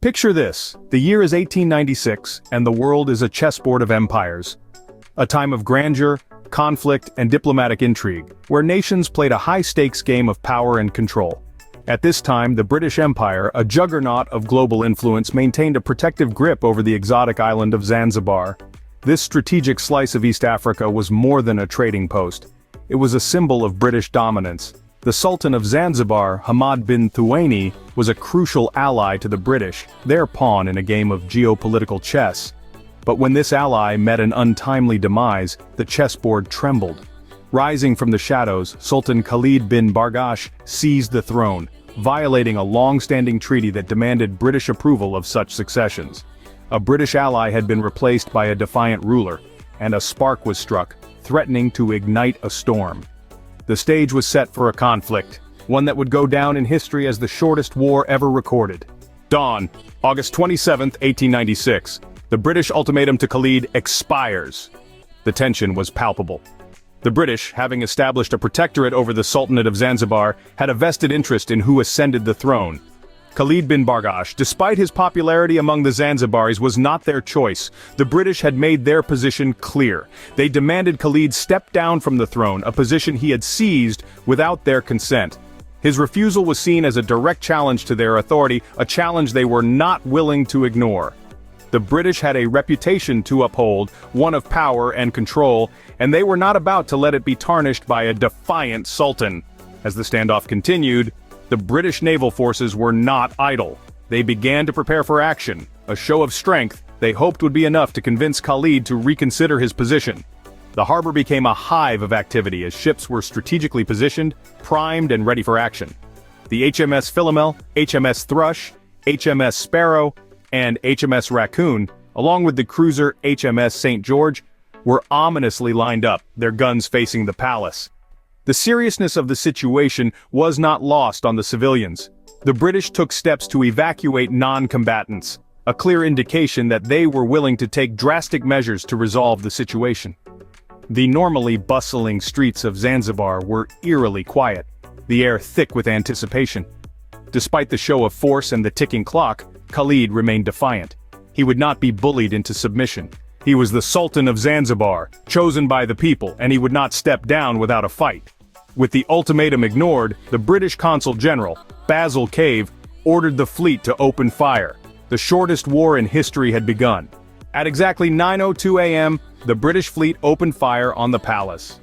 Picture this: the year is 1896, and the world is a chessboard of empires. A time of grandeur, conflict, and diplomatic intrigue, where nations played a high-stakes game of power and control. At this time, the British Empire, a juggernaut of global influence, maintained a protective grip over the exotic island of Zanzibar. This strategic slice of East Africa was more than a trading post. It was a symbol of British dominance. The Sultan of Zanzibar, Hamad bin Thuwaini, was a crucial ally to the British, their pawn in a game of geopolitical chess. But when this ally met an untimely demise, the chessboard trembled. Rising from the shadows, Sultan Khalid bin Bargash seized the throne, violating a long-standing treaty that demanded British approval of such successions. A British ally had been replaced by a defiant ruler, and a spark was struck, threatening to ignite a storm. The stage was set for a conflict, one that would go down in history as the shortest war ever recorded. Dawn, August 27, 1896. The British ultimatum to Khalid expires. The tension was palpable. The British, having established a protectorate over the Sultanate of Zanzibar, had a vested interest in who ascended the throne. Khalid bin Bargash, despite his popularity among the Zanzibaris, was not their choice. The British had made their position clear. They demanded Khalid step down from the throne, a position he had seized without their consent. His refusal was seen as a direct challenge to their authority, a challenge they were not willing to ignore. The British had a reputation to uphold, one of power and control, and they were not about to let it be tarnished by a defiant sultan. As the standoff continued, the British naval forces were not idle. They began to prepare for action, a show of strength they hoped would be enough to convince Khalid to reconsider his position. The harbor became a hive of activity as ships were strategically positioned, primed and ready for action. The HMS Philomel, HMS Thrush, HMS Sparrow, and HMS Raccoon, along with the cruiser HMS St. George, were ominously lined up, their guns facing the palace. The seriousness of the situation was not lost on the civilians. The British took steps to evacuate non-combatants, a clear indication that they were willing to take drastic measures to resolve the situation. The normally bustling streets of Zanzibar were eerily quiet, the air thick with anticipation. Despite the show of force and the ticking clock, Khalid remained defiant. He would not be bullied into submission. He was the Sultan of Zanzibar, chosen by the people, and he would not step down without a fight. With the ultimatum ignored, the British Consul General, Basil Cave, ordered the fleet to open fire. The shortest war in history had begun. At exactly 9:02 a.m., the British fleet opened fire on the palace.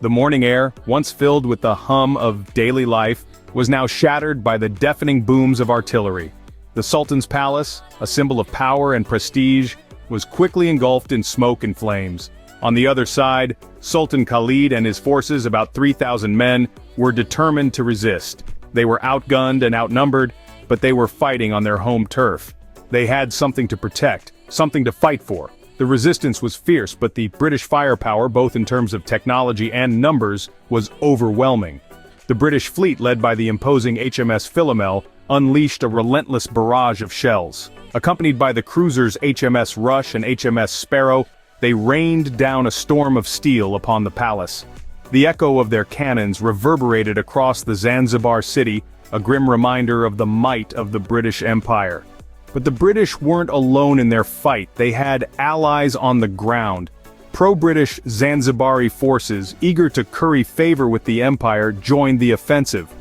The morning air, once filled with the hum of daily life, was now shattered by the deafening booms of artillery. The Sultan's palace, a symbol of power and prestige, was quickly engulfed in smoke and flames. On the other side, Sultan Khalid and his forces, about 3,000 men, were determined to resist. They were outgunned and outnumbered, but they were fighting on their home turf. They had something to protect, something to fight for. The resistance was fierce, but the British firepower, both in terms of technology and numbers, was overwhelming. The British fleet, led by the imposing HMS Philomel, unleashed a relentless barrage of shells. Accompanied by the cruisers HMS Rush and HMS Sparrow, they rained down a storm of steel upon the palace. The echo of their cannons reverberated across the Zanzibar city, a grim reminder of the might of the British Empire. But the British weren't alone in their fight. They had allies on the ground. Pro-British Zanzibari forces, eager to curry favor with the empire, joined the offensive.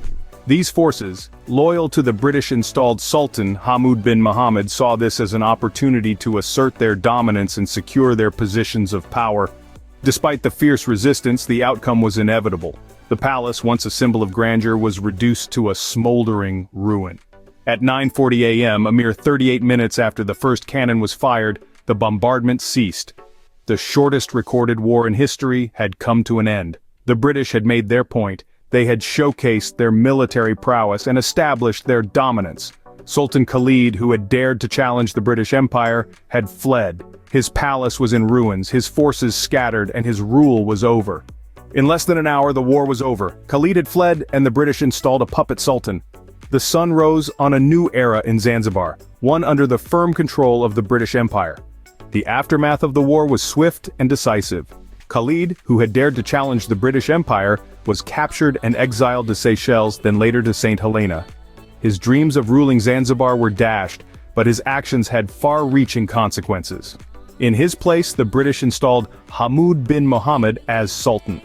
These forces, loyal to the British-installed Sultan Hamad bin Mohammed, saw this as an opportunity to assert their dominance and secure their positions of power. Despite the fierce resistance, the outcome was inevitable. The palace, once a symbol of grandeur, was reduced to a smoldering ruin. At 9:40 a.m., a mere 38 minutes after the first cannon was fired, the bombardment ceased. The shortest recorded war in history had come to an end. The British had made their point. They had showcased their military prowess and established their dominance. Sultan Khalid, who had dared to challenge the British Empire, had fled. His palace was in ruins, his forces scattered, and his rule was over. In less than an hour, the war was over. Khalid had fled, and the British installed a puppet sultan. The sun rose on a new era in Zanzibar, one under the firm control of the British Empire. The aftermath of the war was swift and decisive. Khalid, who had dared to challenge the British Empire, was captured and exiled to Seychelles, then later to St. Helena. His dreams of ruling Zanzibar were dashed, but his actions had far-reaching consequences. In his place, the British installed Hamud bin Mohammed as Sultan.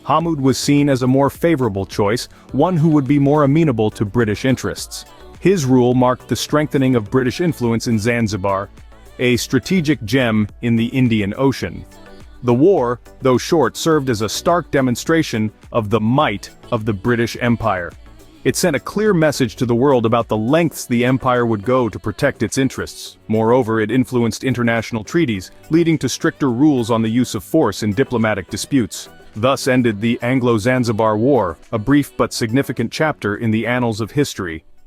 Hamud was seen as a more favorable choice, one who would be more amenable to British interests. His rule marked the strengthening of British influence in Zanzibar, a strategic gem in the Indian Ocean. The war, though short, served as a stark demonstration of the might of the British Empire. It sent a clear message to the world about the lengths the empire would go to protect its interests. Moreover, it influenced international treaties, leading to stricter rules on the use of force in diplomatic disputes. Thus ended the Anglo-Zanzibar War, a brief but significant chapter in the annals of history.